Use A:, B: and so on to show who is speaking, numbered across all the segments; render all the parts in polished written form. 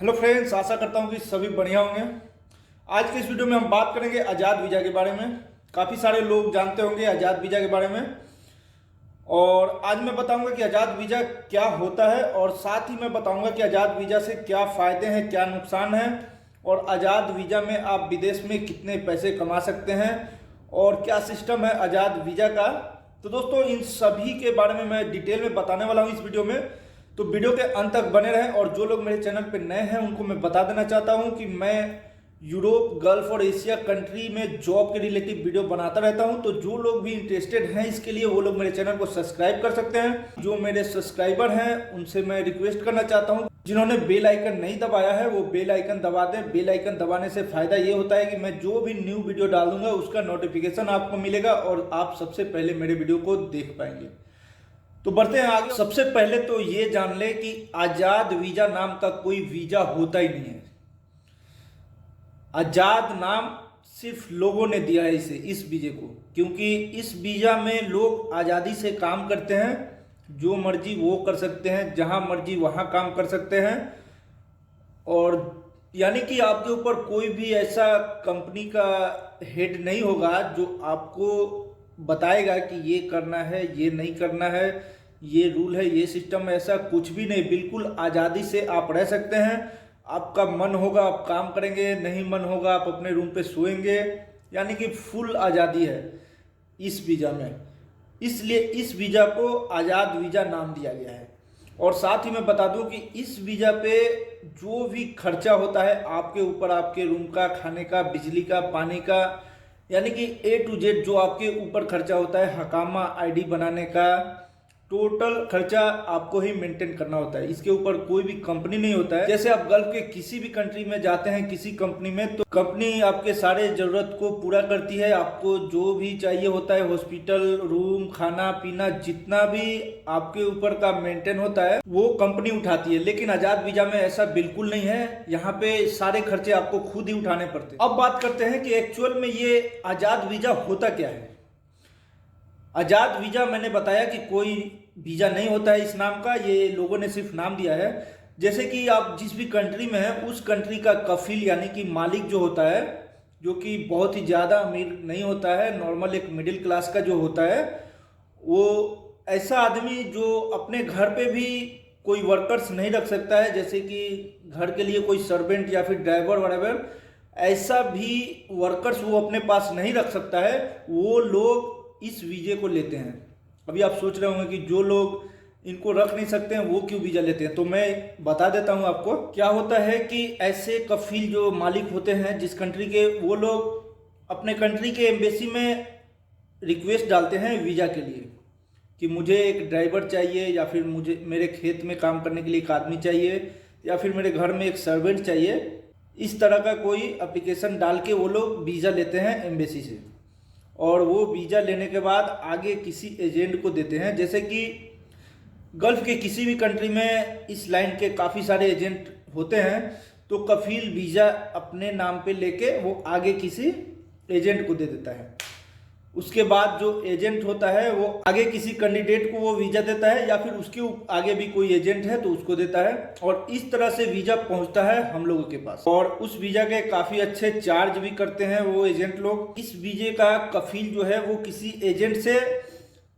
A: Hello friends, आशा करता हूँ कि सभी बढ़िया होंगे। आज के इस वीडियो में हम बात करेंगे आज़ाद वीज़ा के बारे में। काफ़ी सारे लोग जानते होंगे आज़ाद वीज़ा के बारे में, और आज मैं बताऊंगा कि आज़ाद वीज़ा क्या होता है, और साथ ही मैं बताऊंगा कि आज़ाद वीज़ा से क्या फ़ायदे हैं, क्या नुकसान है, और आज़ाद वीज़ा में आप विदेश में कितने पैसे कमा सकते हैं, और क्या सिस्टम है आज़ाद वीज़ा का। तो दोस्तों, इन सभी के बारे में मैं डिटेल में बताने वाला हूँ इस वीडियो में, तो वीडियो के अंत तक बने रहें। और जो लोग मेरे चैनल पर नए हैं उनको मैं बता देना चाहता हूं कि मैं यूरोप, गल्फ और एशिया कंट्री में जॉब के रिलेटिव वीडियो बनाता रहता हूं। तो जो लोग भी इंटरेस्टेड हैं इसके लिए, वो लोग मेरे चैनल को सब्सक्राइब कर सकते हैं। जो मेरे सब्सक्राइबर हैं उनसे मैं रिक्वेस्ट करना चाहता हूं, जिन्होंने बेल आइकन नहीं दबाया है वो बेल आइकन दबा दें। बेल आइकन दबाने से फायदा ये होता है कि मैं जो भी न्यू वीडियो डालूंगा उसका नोटिफिकेशन आपको मिलेगा और आप सबसे पहले मेरे वीडियो को देख पाएंगे। तो बढ़ते हैं आगे। सबसे पहले तो ये जान ले कि आजाद वीजा नाम का कोई वीजा होता ही नहीं है। आजाद नाम सिर्फ लोगों ने दिया है इस वीजे को, क्योंकि इस वीजा में लोग आज़ादी से काम करते हैं, जो मर्जी वो कर सकते हैं, जहां मर्जी वहां काम कर सकते हैं। और यानी कि आपके ऊपर कोई भी ऐसा कंपनी का हेड नहीं होगा जो आपको बताएगा कि ये करना है, ये नहीं करना है, ये रूल है, ये सिस्टम है। ऐसा कुछ भी नहीं, बिल्कुल आज़ादी से आप रह सकते हैं। आपका मन होगा आप काम करेंगे, नहीं मन होगा आप अपने रूम पे सोएंगे। यानी कि फुल आज़ादी है इस वीज़ा में, इसलिए इस वीज़ा को आज़ाद वीज़ा नाम दिया गया है। और साथ ही मैं बता दूं कि इस वीज़ा पे जो भी खर्चा होता है आपके ऊपर, आपके रूम का, खाने का, बिजली का, पानी का, यानी कि A to Z जो आपके ऊपर खर्चा होता है, हकामा आईडी बनाने का, टोटल खर्चा आपको ही मेंटेन करना होता है। इसके ऊपर कोई भी कंपनी नहीं होता है। जैसे आप गल्फ के किसी भी कंट्री में जाते हैं किसी कंपनी में, तो कंपनी आपके सारे जरूरत को पूरा करती है। आपको जो भी चाहिए होता है, हॉस्पिटल, रूम, खाना पीना, जितना भी आपके ऊपर का मेंटेन होता है वो कंपनी उठाती है। लेकिन आजाद वीजा में ऐसा बिल्कुल नहीं है, यहाँ पे सारे खर्चे आपको खुद ही उठाने पड़ते हैं। अब बात करते हैं कि एक्चुअल में ये आजाद वीजा होता क्या है। आजाद वीजा मैंने बताया कि कोई वीजा नहीं होता है इस नाम का, ये लोगों ने सिर्फ नाम दिया है। जैसे कि आप जिस भी कंट्री में हैं उस कंट्री का कफील यानी कि मालिक जो होता है, जो कि बहुत ही ज़्यादा अमीर नहीं होता है, नॉर्मल एक मिडिल क्लास का जो होता है, वो ऐसा आदमी जो अपने घर पे भी कोई वर्कर्स नहीं रख सकता है, जैसे कि घर के लिए कोई सर्वेंट या फिर ड्राइवर वगैरह, ऐसा भी वर्कर्स वो अपने पास नहीं रख सकता है, वो लोग इस वीजे को लेते हैं। अभी आप सोच रहे होंगे कि जो लोग इनको रख नहीं सकते हैं वो क्यों वीजा लेते हैं, तो मैं बता देता हूं आपको। क्या होता है कि ऐसे कफील जो मालिक होते हैं जिस कंट्री के, वो लोग अपने कंट्री के एम्बेसी में रिक्वेस्ट डालते हैं वीजा के लिए कि मुझे एक ड्राइवर चाहिए, या फिर मुझे मेरे खेत में काम करने के लिए एक आदमी चाहिए, या फिर मेरे घर में एक सर्वेंट चाहिए। इस तरह का कोई एप्लीकेशन डाल के वो लोग वीज़ा लेते हैं एम्बेसी से, और वो वीज़ा लेने के बाद आगे किसी एजेंट को देते हैं। जैसे कि गल्फ के किसी भी कंट्री में इस लाइन के काफ़ी सारे एजेंट होते हैं, तो कफील वीज़ा अपने नाम पे लेके वो आगे किसी एजेंट को दे देता है। उसके बाद जो एजेंट होता है वो आगे किसी कैंडिडेट को वो वीज़ा देता है, या फिर उसके आगे भी कोई एजेंट है तो उसको देता है, और इस तरह से वीज़ा पहुंचता है हम लोगों के पास। और उस वीज़ा के काफ़ी अच्छे चार्ज भी करते हैं वो एजेंट लोग। इस वीज़े का कफील जो है वो किसी एजेंट से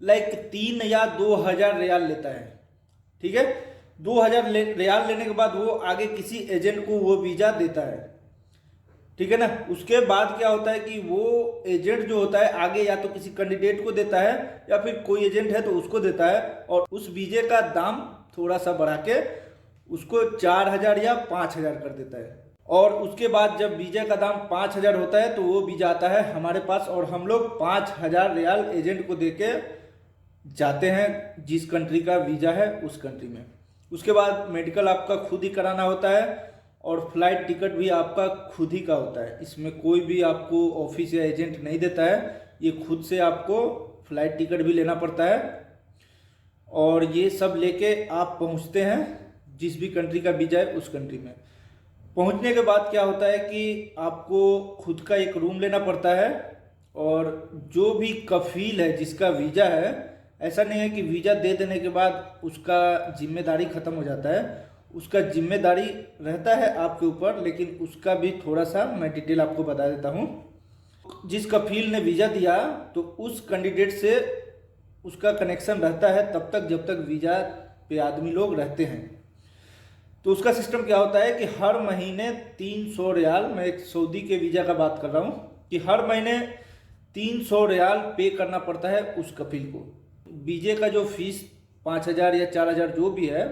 A: लाइक 3 या 2,000 रियाल लेता है, ठीक है। 2,000 रियाल लेने के बाद वो आगे किसी एजेंट को वो वीज़ा देता है, ठीक है ना। उसके बाद क्या होता है कि वो एजेंट जो होता है आगे या तो किसी कैंडिडेट को देता है, या फिर कोई एजेंट है तो उसको देता है, और उस वीजे का दाम थोड़ा सा बढ़ा के उसको 4,000 या 5,000 कर देता है। और उसके बाद जब वीजे का दाम 5,000 होता है तो वो वीजा आता है हमारे पास, और हम लोग 5,000 रियाल एजेंट को दे के जाते हैं जिस कंट्री का वीजा है उस कंट्री में। उसके बाद मेडिकल आपका खुद ही कराना होता है, और फ्लाइट टिकट भी आपका खुद ही का होता है। इसमें कोई भी आपको ऑफिस या एजेंट नहीं देता है, ये खुद से आपको फ्लाइट टिकट भी लेना पड़ता है। और ये सब लेके आप पहुंचते हैं जिस भी कंट्री का वीजा है उस कंट्री में। पहुंचने के बाद क्या होता है कि आपको खुद का एक रूम लेना पड़ता है, और जो भी कफील है जिसका वीजा है, ऐसा नहीं है कि वीजा दे देने के बाद उसका जिम्मेदारी खत्म हो जाता है। उसका जिम्मेदारी रहता है आपके ऊपर, लेकिन उसका भी थोड़ा सा मैं डिटेल आपको बता देता हूँ। जिस कफील ने वीज़ा दिया तो उस कैंडिडेट से उसका कनेक्शन रहता है तब तक जब तक वीज़ा पे आदमी लोग रहते हैं। तो उसका सिस्टम क्या होता है कि हर महीने 300 रियाल, मैं एक सऊदी के वीज़ा का बात कर रहा हूँ, कि हर महीने 300 रियाल पे करना पड़ता है उस कफील को। वीज़े का जो फीस 5,000 या 4,000 जो भी है,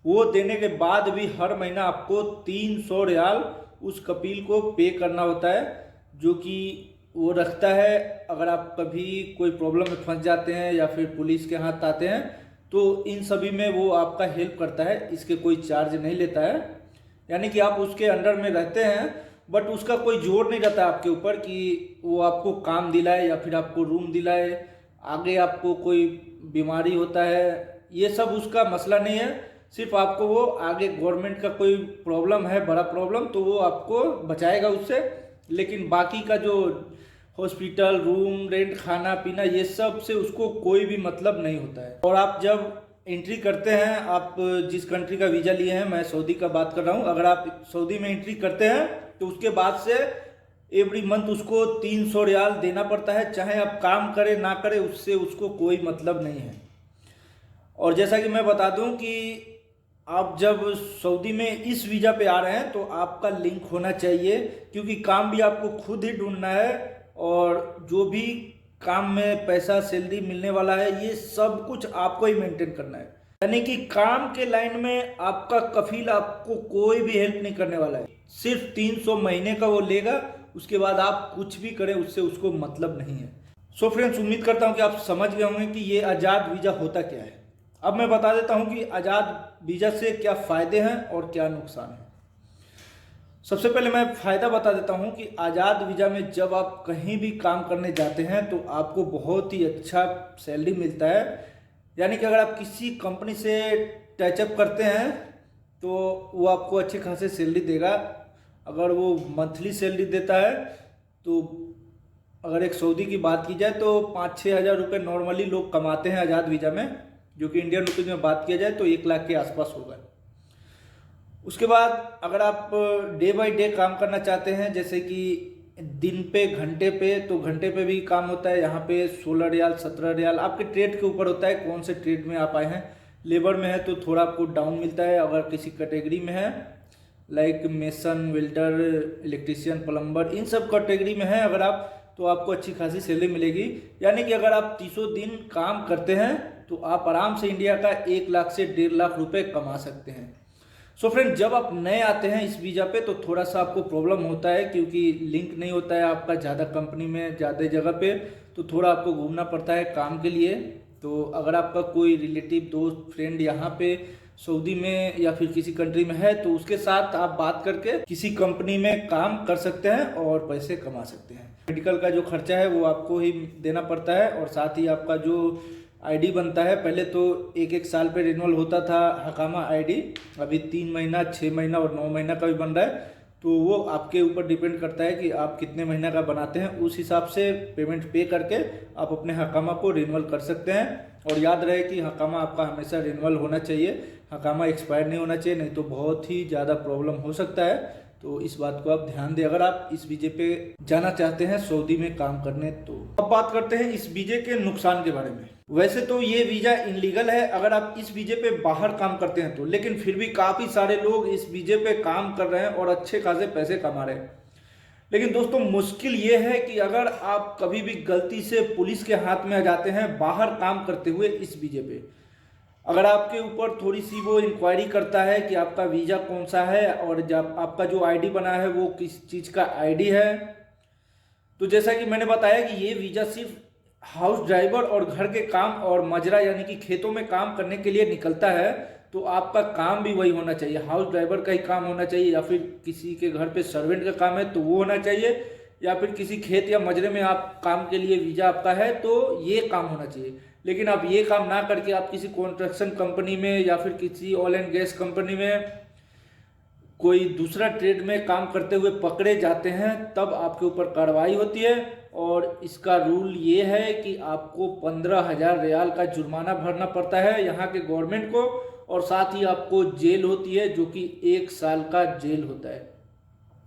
A: वो देने के बाद भी हर महीना आपको 300 रियाल उस कफील को पे करना होता है, जो कि वो रखता है। अगर आप कभी कोई प्रॉब्लम में फंस जाते हैं या फिर पुलिस के हाथ आते हैं तो इन सभी में वो आपका हेल्प करता है, इसके कोई चार्ज नहीं लेता है। यानी कि आप उसके अंडर में रहते हैं, बट उसका कोई जोर नहीं रहता आपके ऊपर कि वो आपको काम दिलाए या फिर आपको रूम दिलाए, आगे आपको कोई बीमारी होता है, ये सब उसका मसला नहीं है। सिर्फ आपको वो आगे गवर्नमेंट का कोई प्रॉब्लम है, बड़ा प्रॉब्लम, तो वो आपको बचाएगा उससे, लेकिन बाकी का जो हॉस्पिटल, रूम रेंट, खाना पीना, ये सब से उसको कोई भी मतलब नहीं होता है। और आप जब एंट्री करते हैं, आप जिस कंट्री का वीज़ा लिए हैं, मैं सऊदी का बात कर रहा हूँ, अगर आप सऊदी में एंट्री करते हैं तो उसके बाद से एवरी मंथ उसको 300 रियाल देना पड़ता है, चाहे आप काम करें ना करें, उससे उसको कोई मतलब नहीं है। और जैसा कि मैं बता दूं कि आप जब सऊदी में इस वीज़ा पे आ रहे हैं तो आपका लिंक होना चाहिए, क्योंकि काम भी आपको खुद ही ढूंढना है, और जो भी काम में पैसा सैलरी मिलने वाला है ये सब कुछ आपको ही मेंटेन करना है। यानी कि काम के लाइन में आपका कफील आपको कोई भी हेल्प नहीं करने वाला है, सिर्फ 300 महीने का वो लेगा, उसके बाद आप कुछ भी करें उससे उसको मतलब नहीं है। सो फ्रेंड्स, उम्मीद करता हूँ कि आप समझ गए होंगे कि ये आज़ाद वीज़ा होता क्या है। अब मैं बता देता हूँ कि आज़ाद वीज़ा से क्या फ़ायदे हैं और क्या नुकसान है। सबसे पहले मैं फ़ायदा बता देता हूँ कि आज़ाद वीज़ा में जब आप कहीं भी काम करने जाते हैं तो आपको बहुत ही अच्छा सैलरी मिलता है। यानी कि अगर आप किसी कंपनी से टचअप करते हैं तो वो आपको अच्छी खासी सैलरी देगा। अगर वो मंथली सैलरी देता है तो अगर एक सऊदी की बात की जाए तो 5-6 हज़ार रुपये नॉर्मली लोग कमाते हैं आज़ाद वीज़ा में, जो कि इंडियन रुपीज़ में बात किया जाए तो 1 लाख के आसपास होगा। उसके बाद अगर आप डे बाय डे काम करना चाहते हैं, जैसे कि दिन पे घंटे पे, तो घंटे पे भी काम होता है। यहाँ पे 16 रियाल 17 रियाल आपके ट्रेड के ऊपर होता है, कौन से ट्रेड में आप आए हैं। लेबर में है तो थोड़ा आपको डाउन मिलता है। अगर किसी कैटेगरी में है like mason, welder, electrician, plumber, इन सब कैटेगरी में है अगर आप, तो आपको अच्छी खासी सैलरी मिलेगी। यानी कि अगर आप 300 दिन काम करते हैं तो आप आराम से इंडिया का 1 लाख से 1.5 लाख रुपए कमा सकते हैं। सो फ्रेंड, जब आप नए आते हैं इस वीज़ा पे तो थोड़ा सा आपको प्रॉब्लम होता है, क्योंकि लिंक नहीं होता है आपका ज़्यादा कंपनी में, ज़्यादा जगह पे, तो थोड़ा आपको घूमना पड़ता है काम के लिए। तो अगर आपका कोई रिलेटिव, दोस्त, फ्रेंड यहाँ पे सऊदी में या फिर किसी कंट्री में है तो उसके साथ आप बात करके किसी कंपनी में काम कर सकते हैं और पैसे कमा सकते हैं। मेडिकल का जो खर्चा है वो आपको ही देना पड़ता है, और साथ ही आपका जो आईडी बनता है, पहले तो 1-1 साल पे रिन्यूअल होता था हकामा आईडी, अभी 3 महीना, 6 महीना और 9 महीना का भी बन रहा है। तो वो आपके ऊपर डिपेंड करता है कि आप कितने महीना का बनाते हैं, उस हिसाब से पेमेंट पे करके आप अपने हकामा को रिन्यूअल कर सकते हैं। और याद रहे कि हकामा आपका हमेशा रिन्यूअल होना चाहिए, हकामा एक्सपायर नहीं होना चाहिए, नहीं तो बहुत ही ज़्यादा प्रॉब्लम हो सकता है। तो इस बात को आप ध्यान दें अगर आप इस वीज़े पे जाना चाहते हैं सऊदी में काम करने। तो अब बात करते हैं इस वीज़े के नुकसान के बारे में। वैसे तो ये वीज़ा इनलीगल है अगर आप इस वीज़े पे बाहर काम करते हैं तो, लेकिन फिर भी काफ़ी सारे लोग इस वीज़े पे काम कर रहे हैं और अच्छे खासे पैसे कमा रहे हैं। लेकिन दोस्तों, मुश्किल ये है कि अगर आप कभी भी गलती से पुलिस के हाथ में आ जाते हैं बाहर काम करते हुए इस वीज़े पे, अगर आपके ऊपर थोड़ी सी वो इंक्वायरी करता है कि आपका वीज़ा कौन सा है और जब आपका जो आईडी बना है वो किस चीज़ का आईडी है, तो जैसा कि मैंने बताया कि ये वीज़ा सिर्फ हाउस ड्राइवर और घर के काम और मजरा यानी कि खेतों में काम करने के लिए निकलता है। तो आपका काम भी वही होना चाहिए, हाउस ड्राइवर का ही काम होना चाहिए, या फिर किसी के घर पे सर्वेंट का काम है तो वो होना चाहिए, या फिर किसी खेत या मजरे में आप काम के लिए वीज़ा आपका है तो ये काम होना चाहिए। लेकिन आप ये काम ना करके आप किसी कंस्ट्रक्शन कंपनी में या फिर किसी ऑयल एंड गैस कंपनी में, कोई दूसरा ट्रेड में काम करते हुए पकड़े जाते हैं तब आपके ऊपर कार्रवाई होती है। और इसका रूल ये है कि आपको 15,000 रियाल का जुर्माना भरना पड़ता है यहाँ के गवर्नमेंट को, और साथ ही आपको जेल होती है, जो कि 1 साल का जेल होता है।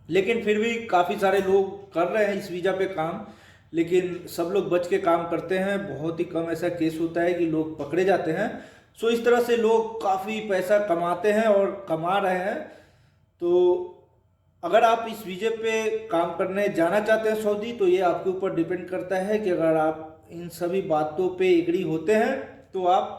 A: लेकिन फिर भी काफ़ी सारे लोग कर रहे हैं इस वीज़ा पे काम, लेकिन सब लोग बच के काम करते हैं। बहुत ही कम ऐसा केस होता है कि लोग पकड़े जाते हैं। सो इस तरह से लोग काफ़ी पैसा कमाते हैं और कमा रहे हैं। तो अगर आप इस वीज़े पे काम करने जाना चाहते हैं सऊदी, तो ये आपके ऊपर डिपेंड करता है कि अगर आप इन सभी बातों पे एग्री होते हैं तो आप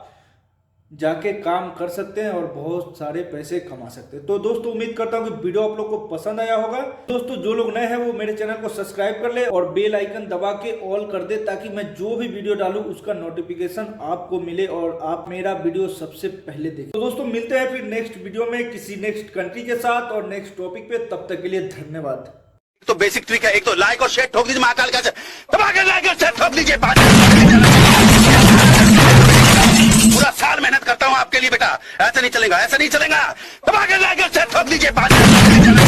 A: जाके काम कर सकते हैं और बहुत सारे पैसे कमा सकते हैं। तो दोस्तों उम्मीद करता हूँ कि वीडियो आप लोग को पसंद आया होगा। दोस्तों जो लोग नए हैं वो मेरे चैनल को सब्सक्राइब कर ले और बेल आइकन दबा के ऑल कर दे, ताकि मैं जो भी वीडियो डालूं उसका नोटिफिकेशन आपको मिले और आप मेरा वीडियो सबसे पहले देखें। तो दोस्तों मिलते हैं फिर नेक्स्ट वीडियो में किसी नेक्स्ट कंट्री के साथ और नेक्स्ट टॉपिक पे। तब तक के लिए धन्यवाद।
B: तो बेसिक ट्रिक है, एक तो लाइक और शेयर ठोक दीजिए, महाकाल का दबा के लाइक और शेयर ठोक दीजिए। पूरा साल मेहनत करता हूं आपके लिए बेटा, ऐसा नहीं चलेगा, ऐसा नहीं चलेगा। दबा के लाइक और शेयर ठोक दीजिए।